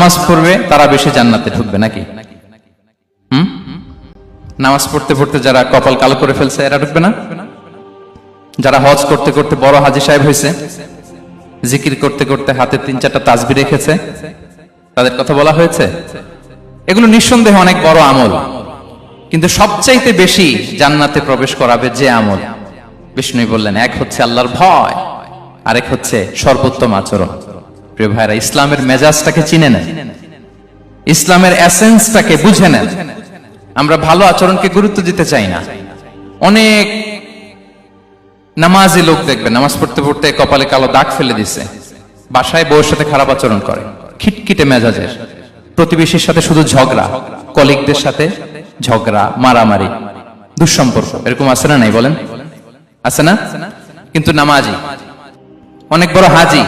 নামাজ পড়বে তারা বেশি জান্নাতে ঢুকবে নাকি? নামাজ পড়তে পড়তে যারা কপাল কালো করে ফেলছে এরা ঢুকবে না? যারা হজ করতে করতে বড় হাজী সাহেব হয়েছে, জিকির করতে করতে হাতে 3-4টা তাসবিহ রেখেছে, তাদের কথা বলা হয়েছে? এগুলো নিঃসন্দেহে অনেক বড় আমল, কিন্তু সবচাইতে বেশি জান্নাতে প্রবেশ করাবে যে আমল, বিষ্ণু বললেন, এক হচ্ছে আল্লাহর ভয়, আরেক হচ্ছে সর্বোত্তম আচরণ। প্রিয় ভাইরা, ইসলামের মেজাজটাকে চিনে নেন, ইসলামের এসেন্সটাকে বুঝে নেন। আমরা ভালো আচরণকে গুরুত্ব দিতে চাই না। অনেক নামাজি লোক দেখবেন নামাজ পড়তে পড়তে কপালে কালো দাগ ফেলে দিছে, বাসায় বউয়ের সাথে খারাপ আচরণ করে, খিটখিটে মেজাজের, প্রতিবেশীর সাথে শুধু ঝগড়া, কলিগদের সাথে ঝগড়া, মারামারি, দুঃসম্পর্ক, এরকম আছে না নাই বলেন? আছে না? কিন্তু নামাজি, অনেক বড় হাজী,